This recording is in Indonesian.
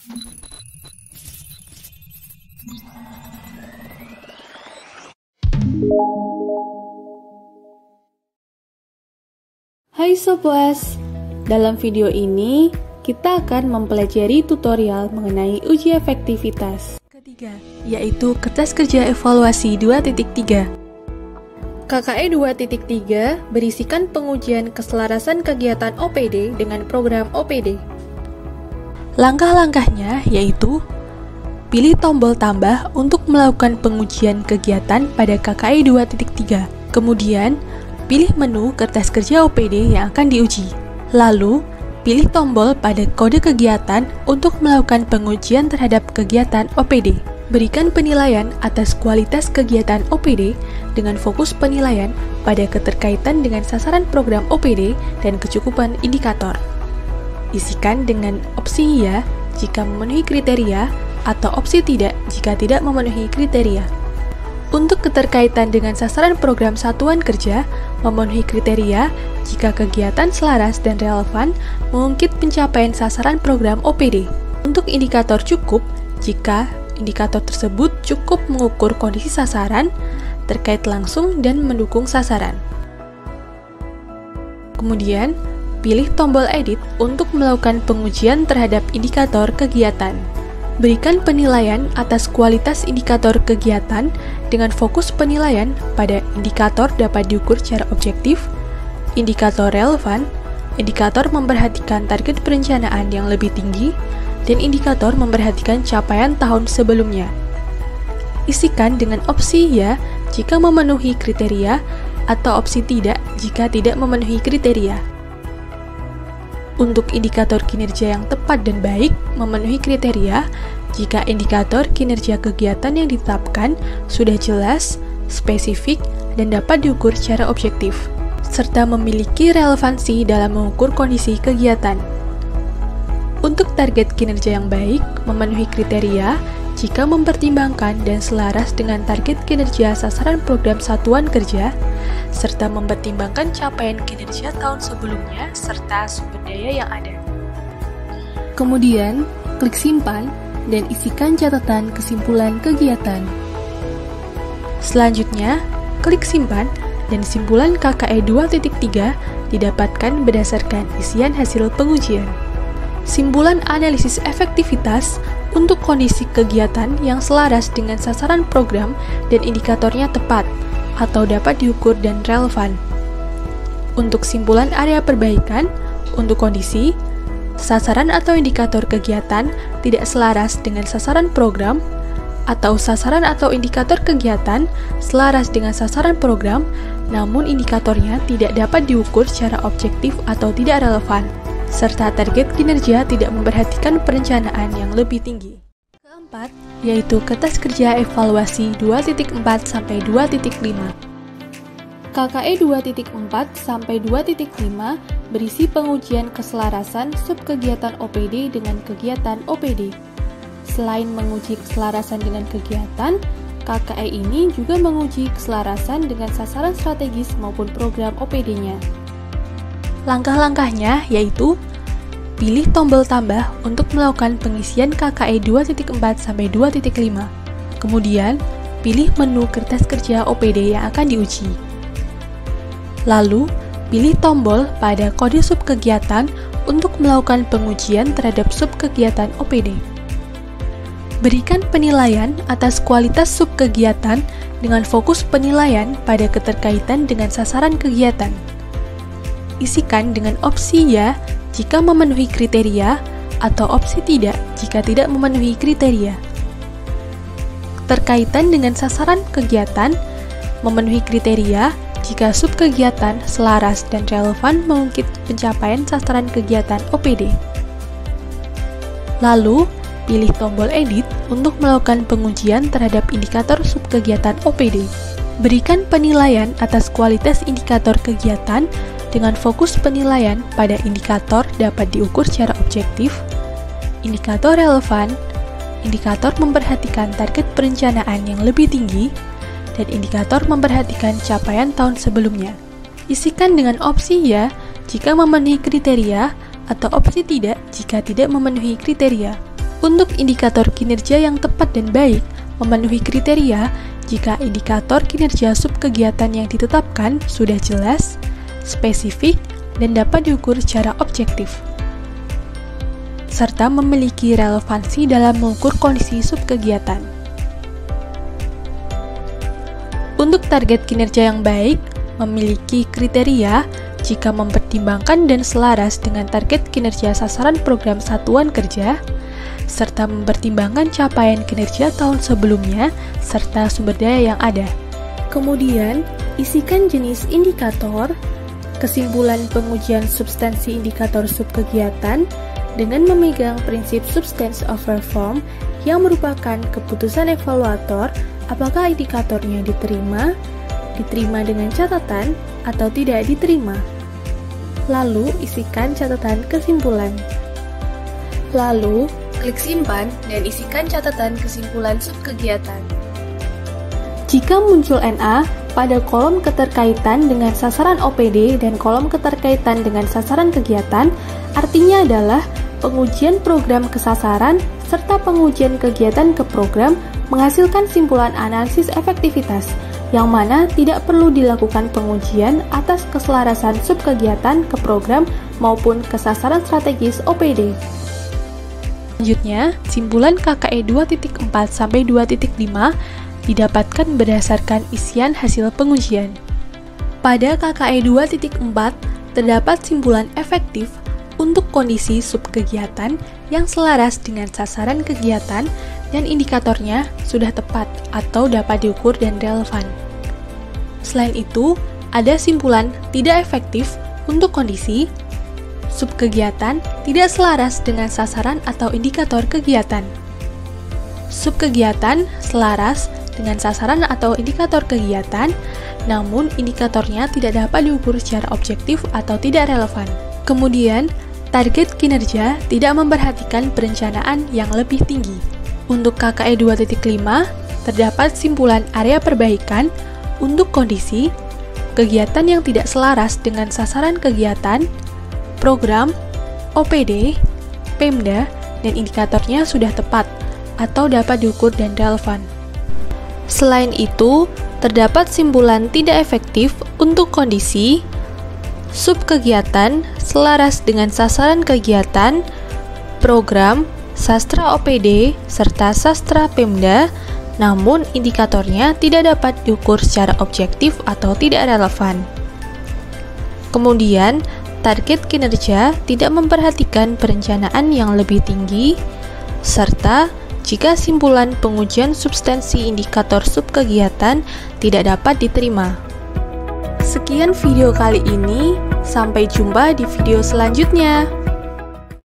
Hai Soblas, dalam video ini kita akan mempelajari tutorial mengenai uji efektivitas ketiga, yaitu kertas kerja evaluasi 2.3. KKE 2.3 berisikan pengujian keselarasan kegiatan OPD dengan program OPD. Langkah-langkahnya yaitu pilih tombol tambah untuk melakukan pengujian kegiatan pada KKE 2.3. Kemudian, pilih menu kertas kerja OPD yang akan diuji. Lalu, pilih tombol pada kode kegiatan untuk melakukan pengujian terhadap kegiatan OPD. Berikan penilaian atas kualitas kegiatan OPD dengan fokus penilaian pada keterkaitan dengan sasaran program OPD dan kecukupan indikator. Isikan dengan opsi ya jika memenuhi kriteria atau opsi tidak jika tidak memenuhi kriteria. Untuk keterkaitan dengan sasaran program satuan kerja, memenuhi kriteria jika kegiatan selaras dan relevan mengungkit pencapaian sasaran program OPD. Untuk indikator cukup, jika indikator tersebut cukup mengukur kondisi sasaran, terkait langsung dan mendukung sasaran. Kemudian, pilih tombol edit untuk melakukan pengujian terhadap indikator kegiatan. Berikan penilaian atas kualitas indikator kegiatan dengan fokus penilaian pada indikator dapat diukur secara objektif, indikator relevan, indikator memperhatikan target perencanaan yang lebih tinggi, dan indikator memperhatikan capaian tahun sebelumnya. Isikan dengan opsi ya jika memenuhi kriteria atau opsi tidak jika tidak memenuhi kriteria. Untuk indikator kinerja yang tepat dan baik, memenuhi kriteria jika indikator kinerja kegiatan yang ditetapkan sudah jelas, spesifik, dan dapat diukur secara objektif, serta memiliki relevansi dalam mengukur kondisi kegiatan. Untuk target kinerja yang baik, memenuhi kriteria jika mempertimbangkan dan selaras dengan target kinerja sasaran program satuan kerja, serta mempertimbangkan capaian kinerja tahun sebelumnya serta sumber daya yang ada. Kemudian, klik simpan dan isikan catatan kesimpulan kegiatan. Selanjutnya, klik simpan dan simpulan KKE 2.3 didapatkan berdasarkan isian hasil pengujian. Simpulan analisis efektivitas untuk kondisi kegiatan yang selaras dengan sasaran program dan indikatornya tepat atau dapat diukur dan relevan. Untuk simpulan area perbaikan, untuk kondisi, sasaran atau indikator kegiatan tidak selaras dengan sasaran program, atau sasaran atau indikator kegiatan selaras dengan sasaran program, namun indikatornya tidak dapat diukur secara objektif atau tidak relevan, serta target kinerja tidak memperhatikan perencanaan yang lebih tinggi. Keempat, yaitu kertas kerja evaluasi 2.4 sampai 2.5. KKE 2.4 sampai 2.5 berisi pengujian keselarasan subkegiatan OPD dengan kegiatan OPD. Selain menguji keselarasan dengan kegiatan, KKE ini juga menguji keselarasan dengan sasaran strategis maupun program OPD-nya. Langkah-langkahnya yaitu pilih tombol tambah untuk melakukan pengisian KKE 2.4 sampai 2.5. Kemudian, pilih menu kertas kerja OPD yang akan diuji. Lalu, pilih tombol pada kode subkegiatan untuk melakukan pengujian terhadap subkegiatan OPD. Berikan penilaian atas kualitas subkegiatan dengan fokus penilaian pada keterkaitan dengan sasaran kegiatan. Isikan dengan opsi ya jika memenuhi kriteria atau opsi tidak jika tidak memenuhi kriteria. Keterkaitan dengan sasaran kegiatan, memenuhi kriteria jika subkegiatan selaras dan relevan mengungkit pencapaian sasaran kegiatan OPD. Lalu, pilih tombol edit untuk melakukan pengujian terhadap indikator subkegiatan OPD. Berikan penilaian atas kualitas indikator kegiatan dengan fokus penilaian pada indikator dapat diukur secara objektif, indikator relevan, indikator memperhatikan target perencanaan yang lebih tinggi, dan indikator memperhatikan capaian tahun sebelumnya. Isikan dengan opsi ya jika memenuhi kriteria atau opsi tidak jika tidak memenuhi kriteria. Untuk indikator kinerja yang tepat dan baik, memenuhi kriteria jika indikator kinerja subkegiatan yang ditetapkan sudah jelas, spesifik, dan dapat diukur secara objektif, serta memiliki relevansi dalam mengukur kondisi subkegiatan. Untuk target kinerja yang baik, memiliki kriteria jika mempertimbangkan dan selaras dengan target kinerja sasaran program satuan kerja, serta mempertimbangkan capaian kinerja tahun sebelumnya, serta sumber daya yang ada. Kemudian, isikan jenis indikator, kesimpulan pengujian substansi indikator subkegiatan, dengan memegang prinsip substance over form yang merupakan keputusan evaluator apakah indikatornya diterima dengan catatan, atau tidak diterima. Lalu, isikan catatan kesimpulan. Lalu, klik simpan dan isikan catatan kesimpulan subkegiatan. Jika muncul NA pada kolom keterkaitan dengan sasaran OPD dan kolom keterkaitan dengan sasaran kegiatan, artinya adalah pengujian program ke sasaran serta pengujian kegiatan ke program menghasilkan simpulan analisis efektivitas, yang mana tidak perlu dilakukan pengujian atas keselarasan subkegiatan ke program maupun ke sasaran strategis OPD. Selanjutnya, simpulan KKE 2.4 sampai 2.5 didapatkan berdasarkan isian hasil pengujian. Pada KKE 2.4 terdapat simpulan efektif untuk kondisi subkegiatan yang selaras dengan sasaran kegiatan dan indikatornya sudah tepat atau dapat diukur dan relevan. Selain itu, ada simpulan tidak efektif untuk kondisi subkegiatan tidak selaras dengan sasaran atau indikator kegiatan. Subkegiatan selaras dengan sasaran atau indikator kegiatan, namun indikatornya tidak dapat diukur secara objektif atau tidak relevan. Kemudian, target kinerja tidak memperhatikan perencanaan yang lebih tinggi. Untuk KKE 2.5, terdapat simpulan area perbaikan untuk kondisi kegiatan yang tidak selaras dengan sasaran kegiatan, program, OPD, Pemda, dan indikatornya sudah tepat atau dapat diukur dan relevan. Selain itu, terdapat simpulan tidak efektif untuk kondisi subkegiatan selaras dengan sasaran kegiatan, program, sastra OPD, serta sastra Pemda, namun indikatornya tidak dapat diukur secara objektif atau tidak relevan. Kemudian, target kinerja tidak memperhatikan perencanaan yang lebih tinggi, serta jika simpulan pengujian substansi indikator subkegiatan tidak dapat diterima. Sekian video kali ini, sampai jumpa di video selanjutnya.